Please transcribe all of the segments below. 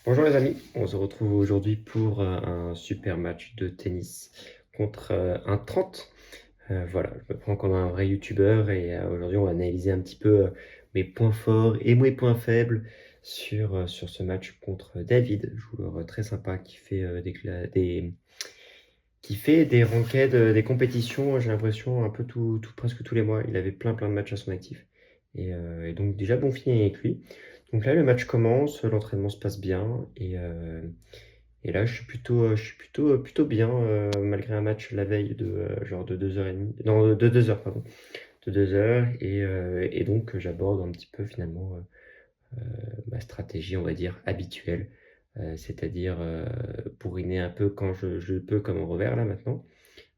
Bonjour les amis, on se retrouve aujourd'hui pour un super match de tennis contre un 30. Voilà, je me prends comme un vrai youtubeur et aujourd'hui on va analyser un petit peu mes points forts et mes points faibles sur ce match contre David, joueur très sympa qui fait qui fait des ranked, des compétitions, j'ai l'impression un peu presque tous les mois. Il avait plein de matchs à son actif. Et donc déjà bon feeling avec lui. Donc là le match commence, l'entraînement se passe bien et là je suis plutôt bien malgré un match la veille de genre de 2h30, non de 2 heures pardon, de 2 heures et donc j'aborde un petit peu finalement ma stratégie on va dire habituelle, c'est-à-dire bourriner un peu quand je peux comme en revers là maintenant.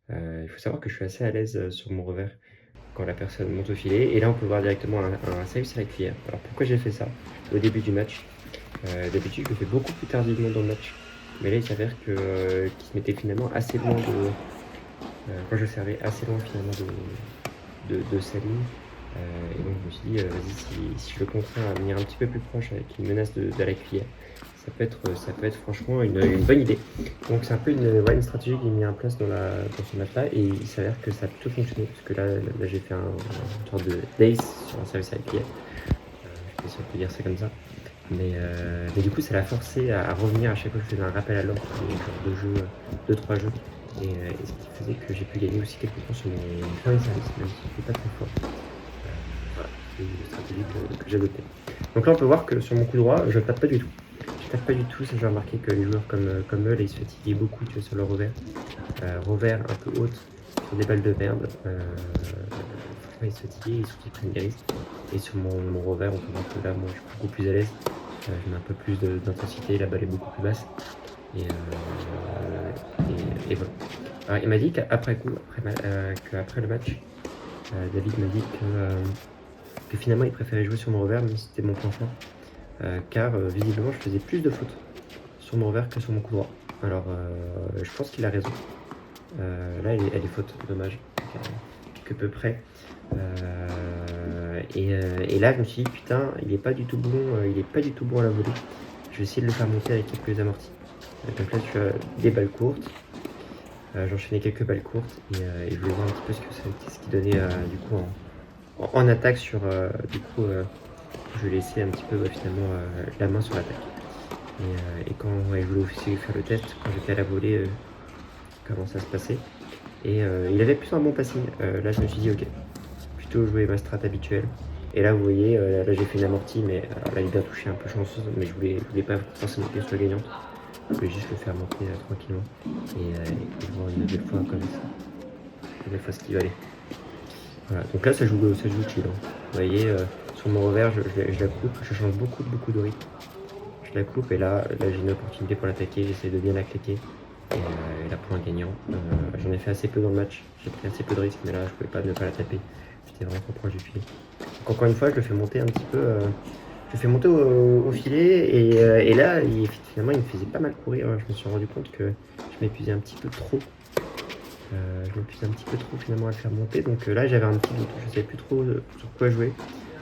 Il faut savoir que je suis assez à l'aise sur mon revers quand la personne monte au filet. Et là, on peut voir directement un service à la cuillère. Alors pourquoi j'ai fait ça au début du match? D'habitude, je le fais beaucoup plus tardivement dans le match. Mais là, il s'avère qu'il se mettait finalement assez loin quand je servais assez loin finalement de sa ligne. Et donc je me suis dit, vas-y, si je le contrains à venir un petit peu plus proche avec une menace de la cuillère, ça peut être franchement une bonne idée. Donc c'est un peu une stratégie que j'ai mis en place dans ce match-là et il s'avère que ça a plutôt fonctionné parce que là j'ai fait une sorte de d'ace sur un service à la cuillère. Je sais pas si on peut dire ça comme ça. Mais du coup, ça l'a forcé à revenir à chaque fois que je faisais un rappel à l'ordre pour les genres de jeux, 2-3 jeux. Et ce qui faisait que j'ai pu gagner aussi quelques points sur mon premier service, même si c'était pas très fort. Voilà, c'est une stratégie que j'ai adoptée. Donc là, on peut voir que sur mon coup droit, je ne tape pas du tout. Je tape pas du tout, ça j'ai remarqué que les joueurs comme eux, là, ils se fatiguaient beaucoup tu vois, sur le revers. Revers un peu haute, sur des balles de merde. Franchement, ils se fatiguaient, ils prennent des risques. Et sur mon revers, on peut voir que là, moi, je suis beaucoup plus à l'aise. Je mets un peu plus d'intensité, la balle est beaucoup plus basse. Et voilà. Alors, il m'a dit qu'après coup, qu'après le match, David m'a dit que finalement il préférait jouer sur mon revers, même si c'était mon point fort, car visiblement je faisais plus de fautes sur mon revers que sur mon coup droit. Alors je pense qu'il a raison. Là elle est faute, dommage, quelque peu près. Et là je me suis dit putain, il est pas du tout bon, il est pas du tout bon à la volée. Je vais essayer de le faire monter avec quelques amortis. Donc là tu as des balles courtes. J'enchaînais quelques balles courtes et je voulais voir un petit peu ce qu'il donnait du coup en attaque du coup je laissais un petit peu finalement la main sur l'attaque. Et quand je voulais aussi faire le test, quand j'étais à la volée, comment ça se passait. Et il avait plutôt un bon passing. Là je me suis dit ok, plutôt jouer ma strat habituelle. Et là vous voyez, là j'ai fait une amortie, mais alors là il a bien touché un peu chanceuse, mais je voulais pas forcément qu'elle soit gagnante. Je voulais juste le faire monter tranquillement et voir une nouvelle fois comme ça. Une nouvelle fois ce qu'il valait. Voilà, donc là ça joue chill. Hein. Vous voyez, sur mon revers, je la coupe, je change beaucoup de rythme. Je la coupe et là j'ai une opportunité pour l'attaquer, j'essaie de bien la claquer. Et là pour un gagnant. J'en ai fait assez peu dans le match, j'ai pris assez peu de risques, mais là je pouvais pas ne pas la taper. J'étais vraiment trop proche du filet. Donc encore une fois, je le fais monter un petit peu. Je le fais monter au filet et là finalement il me faisait pas mal courir. Je me suis rendu compte que je m'épuisais un petit peu trop. Je m'épuisais un petit peu trop finalement à le faire monter. Donc là j'avais un petit doute, je savais plus trop sur quoi jouer.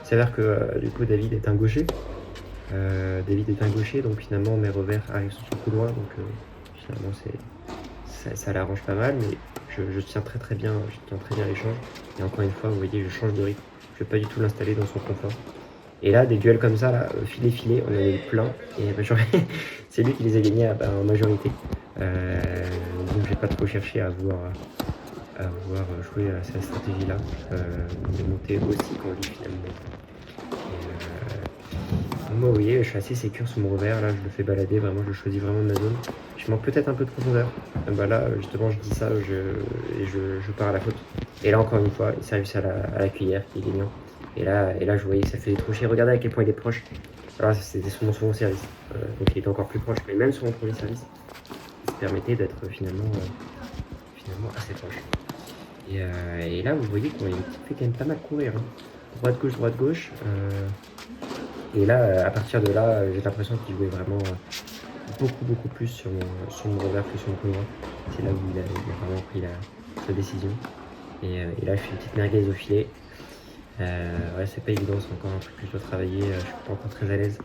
Il s'avère que du coup David est un gaucher. Donc finalement mes revers arrivent sur son coup droit. Donc finalement ça l'arrange pas mal, mais je tiens très bien, l'échange. Et encore une fois, vous voyez, je change de rythme. Je ne vais pas du tout l'installer dans son confort. Et là, des duels comme ça, là, filet, on en a eu plein. Et c'est lui qui les a gagnés en majorité. Donc j'ai pas trop cherché à vouloir jouer à cette stratégie-là. De monter aussi quand lui finalement. Moi, vous voyez, je suis assez sécure sur mon revers. Là, je le fais balader. Vraiment, je choisis vraiment ma zone. Je manque peut-être un peu de profondeur. Bah là, justement, je dis ça et je pars à la faute. Et là, encore une fois, il service à la cuillère qui est gagnant. Et là, je voyais que ça faisait trop chier. Regardez à quel point il est proche. Alors, c'était sur mon second service. Donc, il était encore plus proche. Mais même sur mon premier service, il se permettait d'être finalement assez proche. Et là, vous voyez qu'il fait quand même pas mal courir. Hein. Droite, gauche. Et là, à partir de là, j'ai l'impression qu'il jouait vraiment beaucoup plus sur mon revers que sur mon coup droit. C'est là où il a vraiment pris sa décision. Et là, je fais une petite merguez au filet. Ouais, c'est pas évident, c'est encore un truc que je dois travailler. Je suis pas encore très à l'aise.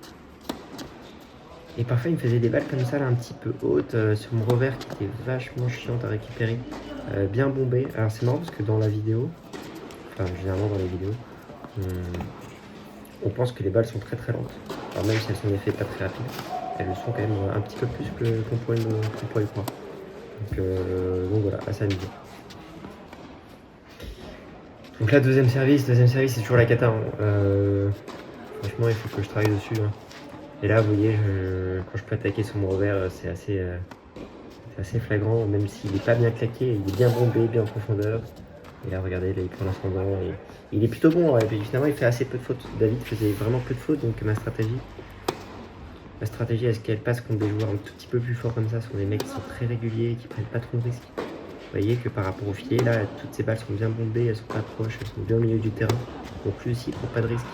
Et parfois, il me faisait des balles comme ça, là, un petit peu hautes, sur mon revers, qui était vachement chiante à récupérer, bien bombé. Alors, c'est marrant parce que dans la vidéo, enfin, généralement dans les vidéos, on pense que les balles sont très très lentes. Alors, même si elles sont en effet pas très rapides, elles le sont quand même un petit peu plus qu'on pourrait le croire. Donc voilà, assez amusant. Donc là, deuxième service, c'est toujours la cata. Franchement, il faut que je travaille dessus. Et là, vous voyez, quand je peux attaquer sur mon revers, c'est assez flagrant, même s'il n'est pas bien claqué, il est bien bombé, bien en profondeur. Et là, regardez, là, il prend l'ascendant. Et il est plutôt bon, et puis finalement, il fait assez peu de fautes. David faisait vraiment peu de fautes, donc ma stratégie, est-ce qu'elle passe contre des joueurs un tout petit peu plus forts comme ça, sur des mecs qui sont très réguliers, qui prennent pas trop de risques. Vous voyez que par rapport au filet, là, toutes ces balles sont bien bombées, elles sont pas proches, elles sont bien au milieu du terrain. Donc lui aussi, il prend pas de risque.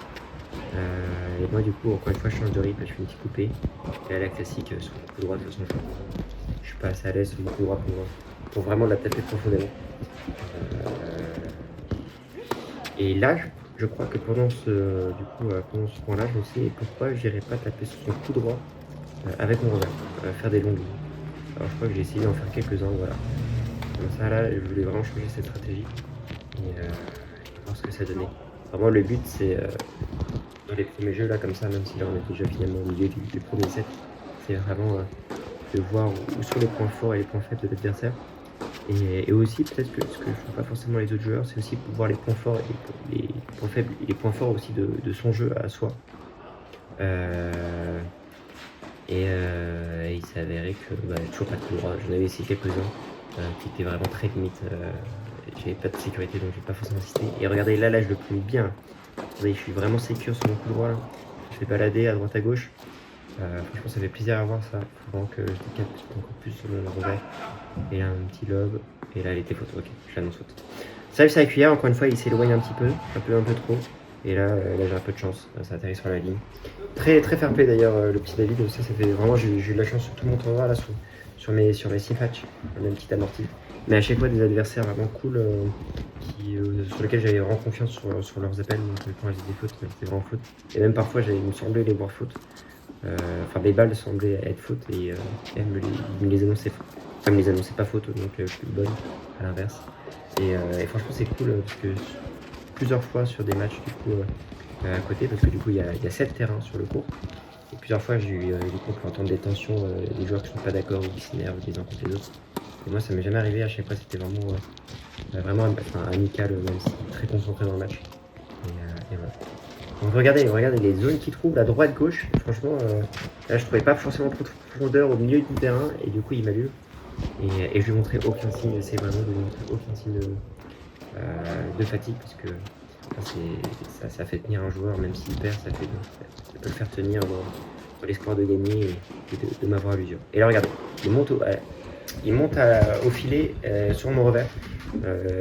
Et moi, du coup, encore une fois, je change de rythme, je fais une petite coupée. Et là, la classique sur le coup droit, de toute façon, je suis pas assez à l'aise sur le coup droit pour vraiment la taper profondément. Et là, je crois que pendant ce point-là, je me suis dit pourquoi je n'irais pas taper sur son coup droit avec mon revers, faire des longues lignes. Alors je crois que j'ai essayé d'en faire quelques-uns, voilà. Comme ça, là, je voulais vraiment changer cette stratégie et voir ce que ça donnait. Vraiment, le but, c'est dans les premiers jeux, là, comme ça, même si là, on est déjà finalement au milieu du premier set, c'est vraiment de voir où sont les points forts et les points faibles de l'adversaire. Et aussi, peut-être que ce que ne font pas forcément les autres joueurs, c'est aussi pour voir les points forts et les points faibles et les points forts aussi de son jeu à soi. Il s'est avéré que toujours pas de coup droit. J'en avais essayé quelques-uns qui étaient vraiment très limites. J'avais pas de sécurité, donc j'ai pas forcément insisté. Et regardez, là je le prends bien. Regardez, je suis vraiment sécure sur mon coup droit. Là. Je fais balader à droite à gauche. Franchement, ça fait plaisir à voir ça. Faut vraiment que je décale encore plus sur mon revers. Et là, un petit lob. Et là, elle était faute. Ok, je l'annonce faute. Service à la cuillère, encore une fois, il s'éloigne un petit peu. Un peu trop. Et là j'ai un peu de chance. Ça atterrit sur la ligne. Très, très fair play d'ailleurs, le petit David. Ça fait vraiment. J'ai eu de la chance sur tout mon tournoi là, sur mes 6 matchs. Même petite amortie. Mais à chaque fois, des adversaires vraiment cool sur lesquels j'avais vraiment confiance sur leurs appels. Donc, quand elles étaient fautes, c'était vraiment faute. Et même parfois, il me semblait les voir faute. Enfin, des balles semblaient être fautes et elles me les annonçaient fautes. Enfin, elles me les annonçaient pas fautes, donc plus bonnes à l'inverse. Et franchement, c'est cool parce que plusieurs fois sur des matchs du coup à côté, parce que du coup, il y a 7 terrains sur le court. Et plusieurs fois, j'ai eu du coup, on peut entendre des tensions, des joueurs qui sont pas d'accord ou qui s'énervent les uns contre les autres. Et moi, ça m'est jamais arrivé. À chaque fois, c'était vraiment amical, même si très concentré dans le match. Et voilà. Donc regardez les zones qu'il trouve, la droite-gauche. Franchement, là je trouvais pas forcément trop de profondeur au milieu du terrain et du coup il m'a lu. Et je lui montrais aucun signe, j'essaie vraiment de lui montrer aucun signe de fatigue parce que ça fait tenir un joueur, même s'il perd, ça peut le faire tenir dans l'espoir de gagner et de m'avoir à l'usure. Et là regardez, il monte au filet sur mon revers.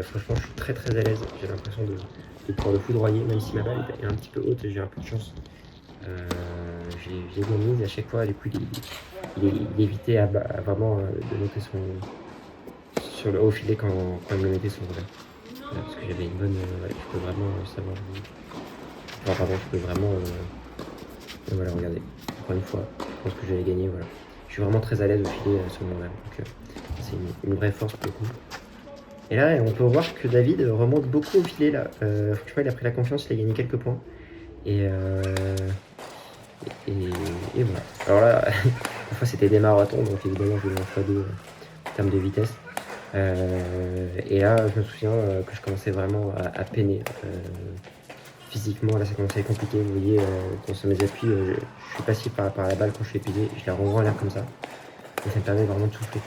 Franchement, je suis très très à l'aise. J'ai l'impression de pouvoir le foudroyer, même si ma balle est un petit peu haute, j'ai un peu de chance. J'ai bien mise à chaque fois, du coup, il évitait à vraiment de monter sur le haut filet quand il me le mettait sur le revers. Parce que j'avais une bonne. Je peux vraiment savoir. Enfin, pardon, je peux vraiment. Voilà, regardez. Encore une fois, je pense que j'allais gagner. Voilà. Je suis vraiment très à l'aise au filet sur mon revers. Donc, c'est une vraie force pour le coup. Et là, on peut voir que David remonte beaucoup au filet là. Franchement, il a pris la confiance, il a gagné quelques points. Et voilà. Alors là, parfois c'était des marathons, donc évidemment je vais en x2 en termes de vitesse. Et là, je me souviens que je commençais vraiment à peiner. Physiquement, là ça commençait à être compliqué. Vous voyez, sur mes appuis, je suis passé par la balle quand je suis épuisé. Je la renvoie en l'air comme ça. Et ça me permet vraiment de souffler.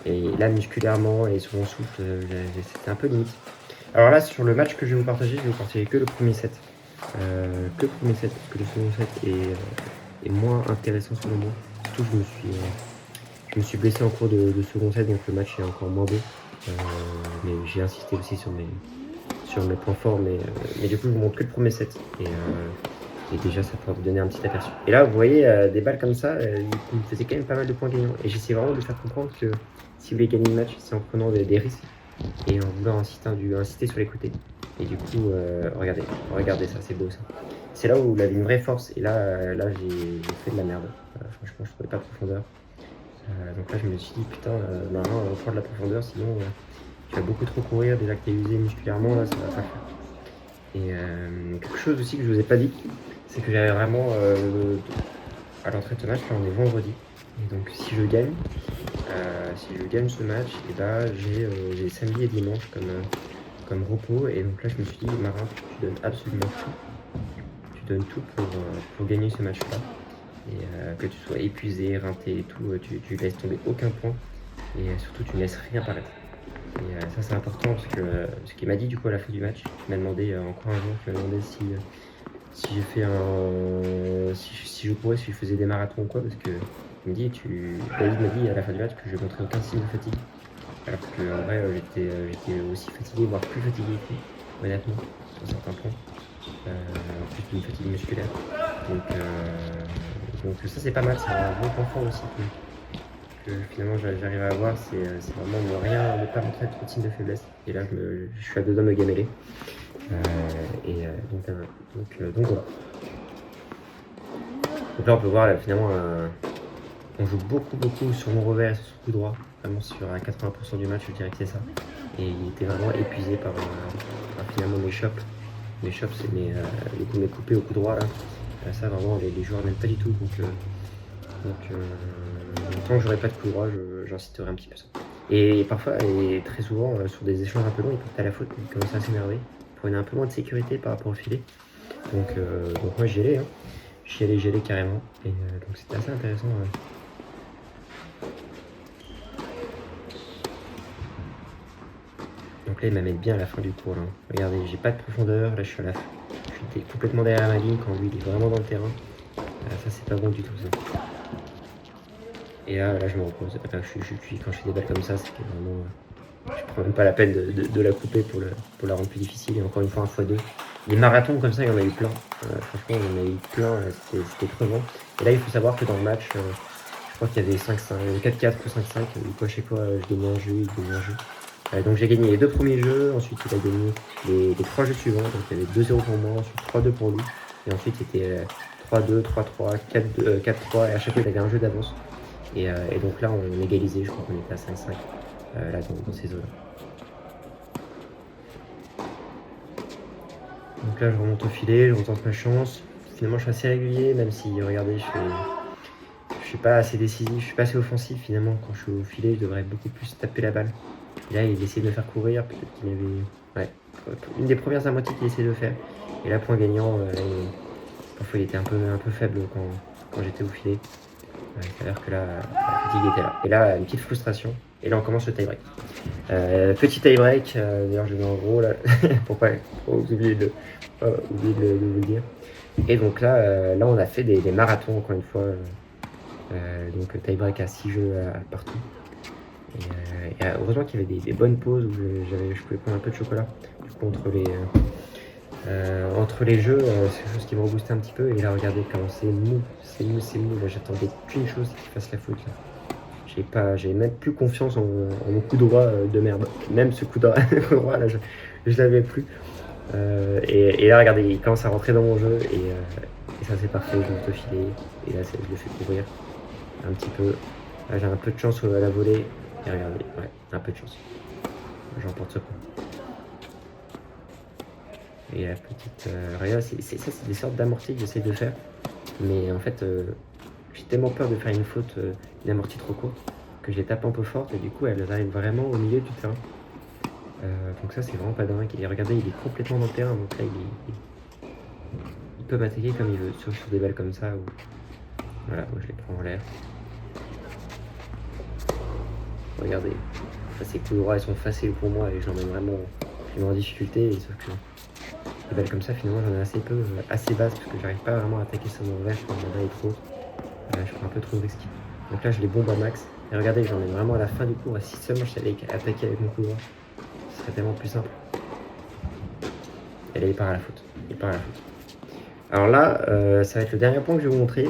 Et là, musculairement et sur mon souffle, c'était un peu limite. Alors là, sur le match que je vais vous partager que le premier set. Parce que le second set est moins intéressant selon moi. Surtout, je me suis blessé en cours de second set, donc le match est encore moins beau. Mais j'ai insisté aussi sur mes points forts, mais du coup, je vous montre que le premier set. Et déjà, ça peut vous donner un petit aperçu. Et là, vous voyez, des balles comme ça, il me faisait quand même pas mal de points gagnants. Et j'essaie vraiment de lui faire comprendre que si vous voulez gagner le match, c'est en prenant des risques et en voulant insister sur les côtés. Et du coup, regardez ça, c'est beau ça. c'est là où il avait une vraie force. Et là j'ai fait de la merde. Franchement, je trouvais pas de profondeur. Donc là, je me suis dit, putain, maintenant, on va prendre de la profondeur, sinon tu vas beaucoup trop courir. Déjà que t'es usé musculairement, là, ça va pas le faire. Et quelque chose aussi que je vous ai pas dit, c'est que j'avais vraiment à l'entrée de ce match, là on est vendredi. Et donc si je gagne ce match, et bah, j'ai samedi et dimanche comme repos. Et donc là je me suis dit, Marin, tu donnes absolument tout. Tu donnes tout pour gagner ce match-là. Et que tu sois épuisé, rinté et tout, tu laisses tomber aucun point. Et surtout tu ne laisses rien paraître. Et ça c'est important parce que ce qu'il m'a dit du coup à la fin du match, il m'a demandé encore un jour, il m'a demandé si j'ai fait si je courais, si je faisais des marathons ou quoi, parce que il me dit, David m'a dit à la fin du match que je montrais aucun signe de fatigue. Alors que en vrai j'étais aussi fatigué, voire plus fatigué que lui, honnêtement, sur certains points. En plus d'une fatigue musculaire. Donc ça c'est pas mal, c'est un bon point fort aussi que finalement j'arrive à avoir, c'est vraiment ne pas montrer trop de signes de faiblesse. Et là je suis à deux doigts de me gameler. Donc voilà. Donc là on peut voir là, finalement on joue beaucoup sur mon revers et sur son coup droit. Vraiment sur 80% du match je dirais que c'est ça. Et il était vraiment épuisé par finalement mes chops. Mes chops c'est mes coupés au coup droit là. Ça vraiment les joueurs n'aiment pas du tout. Donc tant que j'aurai pas de coup droit, j'inciterai un petit peu ça. Et parfois, et très souvent, sur des échanges un peu longs, il porte à la faute, il commence à s'énerver. Pour une un peu moins de sécurité par rapport au filet. Donc moi j'y allais, hein. J'y allais carrément. Et donc c'était assez intéressant. Donc là il m'amène bien à la fin du cours. Là. Regardez, j'ai pas de profondeur, là je suis complètement derrière ma ligne quand lui il est vraiment dans le terrain. Ça c'est pas bon du tout ça. Et là je me repose. Quand je fais des balles comme ça, c'est que vraiment. Je prends même pas la peine de la couper pour la rendre plus difficile. Et encore une fois, 1 x 2. Les marathons comme ça, il y en a eu plein. Franchement, il y en a eu plein. C'était crevant. Et là, il faut savoir que dans le match, je crois qu'il y avait 5-5, 4-4 ou 5-5. Du coup, à chaque fois, je gagnais un jeu, il gagnait un jeu. Donc j'ai gagné les 2 premiers jeux. Ensuite, il a gagné les 3 jeux suivants. Donc il y avait 2-0 pour moi. Ensuite, 3-2 pour lui. Et ensuite, c'était 3-2, 3-3, 4-2, 4-3. Et à chaque fois, il avait un jeu d'avance. Et donc là, on égalisait. Je crois qu'on était à 5-5. Là dans ces eaux-là. Donc là je remonte au filet, je retente ma chance. Finalement je suis assez régulier, même si regardez je suis pas assez décisif, je suis pas assez offensif finalement. Quand je suis au filet je devrais beaucoup plus taper la balle. Et là il essaie de me faire courir, peut-être qu'il avait. Ouais. Une des premières à moitié qu'il essaie de faire. Et là point gagnant, parfois il était un peu faible quand j'étais au filet. C'est-à-dire que là, la fatigue était là. Et là, une petite frustration. Et là, on commence le tie-break. Petit tie-break, d'ailleurs, je le mets en gros là, pour pas oublier de vous le dire. Et donc là, on a fait des marathons, encore une fois. Donc, tie-break à 6 jeux partout. Et heureusement qu'il y avait des bonnes pauses où je pouvais prendre un peu de chocolat. Du coup, entre les jeux, c'est quelque chose qui me reboostait un petit peu. Et là, regardez comment c'est mou. Là, j'attendais qu'une chose, c'est qu'il fasse la faute là. J'ai même plus confiance en mon coup droit de merde. Même ce coup droit là, je l'avais plus. Et là, regardez, il commence à rentrer dans mon jeu et ça c'est parfait. Je monte au filet et là, je le fais couvrir un petit peu. Là, j'ai un peu de chance à la volée. Et regardez, ouais, un peu de chance. J'emporte ce point. Et la petite. Regarde, c'est des sortes d'amortis que j'essaie de faire. Mais en fait, j'ai tellement peur de faire une faute, une amortie trop courte, que je les tape un peu forte et du coup elles arrivent vraiment au milieu du terrain. Donc ça c'est vraiment pas dingue. Et regardez, il est complètement dans le terrain, donc là il peut m'attaquer comme il veut, sauf sur des balles comme ça où. Voilà, moi je les prends en l'air. Regardez, ça ces coups droits ils sont faciles pour moi et j'en mets vraiment en difficulté. Et sauf que des balles comme ça finalement j'en ai assez basse parce que j'arrive pas vraiment à attaquer sur mon revers, je prends ma balle trop. Je prends un peu trop de risques. Donc là je les bombe à max. Et regardez, j'en ai vraiment à la fin du cours. Si seulement je savais attaquer avec mon coup droit, ce serait tellement plus simple. Et là il part à la faute. Alors là, ça va être le dernier point que je vais vous montrer.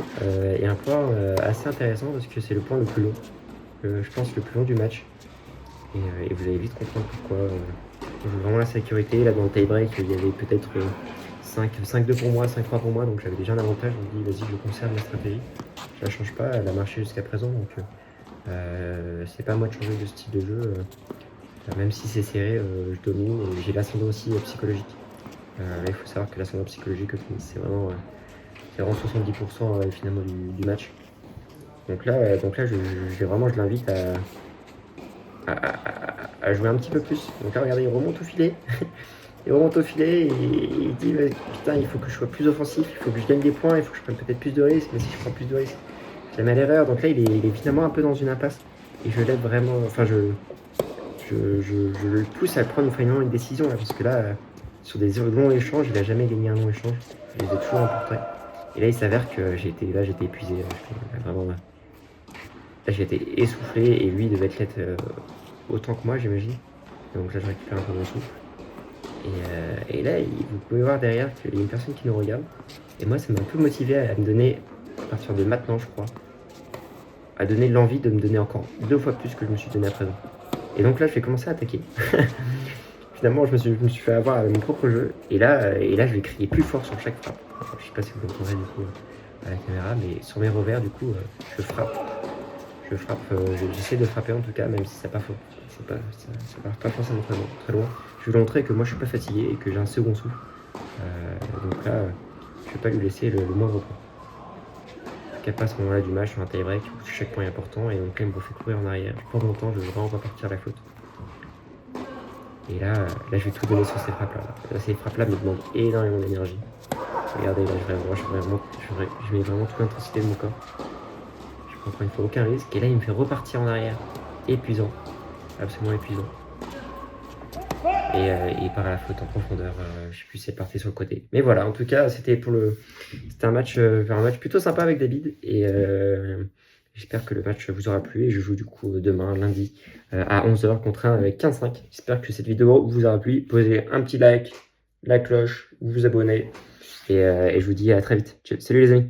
Et un point assez intéressant parce que c'est le point le plus long. Je pense le plus long du match. Et vous allez vite comprendre pourquoi. Je veux vraiment la sécurité. Là dans le tie-break, il y avait peut-être 5-2 pour moi, 5-3 pour moi, donc j'avais déjà un avantage. Je me dis, vas-y, je conserve la stratégie. Je la change pas, elle a marché jusqu'à présent, donc c'est pas à moi de changer de style de jeu. Même si c'est serré, je domine et j'ai l'ascendant aussi psychologique. Là, il faut savoir que l'ascendant psychologique, c'est vraiment 70% finalement du match. Donc là, je l'invite à jouer un petit peu plus. Donc là, regardez, il remonte au filet. Il remonte au filet et il dit putain, il faut que je sois plus offensif, il faut que je gagne des points, il faut que je prenne peut-être plus de risques, mais si je prends plus de risques, je la mets à l'erreur. Donc là, il est finalement un peu dans une impasse et je l'aide vraiment, enfin, je le pousse à prendre finalement une décision là, parce que là, sur des longs échanges, il a jamais gagné un long échange, je les ai toujours emportés. Et là, il s'avère que j'étais épuisé, là, j'étais essoufflé et lui devait être autant que moi, j'imagine. Donc là, je récupère un peu mon souffle. Et là, vous pouvez voir derrière qu'il y a une personne qui nous regarde. Et moi, ça m'a un peu motivé à me donner, à partir de maintenant, je crois, à donner l'envie de me donner encore 2 fois plus que je me suis donné à présent. Et donc là, je vais commencer à attaquer. Finalement, je me suis fait avoir avec mon propre jeu. Et là, je vais crier plus fort sur chaque frappe. Alors, je sais pas si vous l'entendrez du coup à la caméra, mais sur mes revers, du coup, je frappe. J'essaie de frapper en tout cas, même si ça part pas forcément très loin. Je vais lui montrer que moi je suis pas fatigué et que j'ai un second souffle. Donc là, je vais pas lui laisser le moindre point. Qu'à pas à ce moment-là du match sur un tie-break, où chaque point est important, et donc là il me fait courir en arrière. Pour longtemps, je veux vraiment pas partir à la faute. Et là, je vais tout donner sur ces frappes-là. Ces frappes-là me demandent énormément d'énergie. Regardez, là, je mets vraiment toute l'intensité de mon corps. Je prends encore une fois aucun risque. Et là, il me fait repartir en arrière. Épuisant. Absolument épuisant. Et il part à la faute en profondeur. Je sais plus si elle partait sur le côté. Mais voilà, en tout cas, c'était un match plutôt sympa avec David. Et j'espère que le match vous aura plu. Et je joue du coup demain, lundi, à 11h contre 1 avec 15-5. J'espère que cette vidéo vous aura plu. Posez un petit like, la cloche, vous vous abonnez. Et je vous dis à très vite. Salut les amis.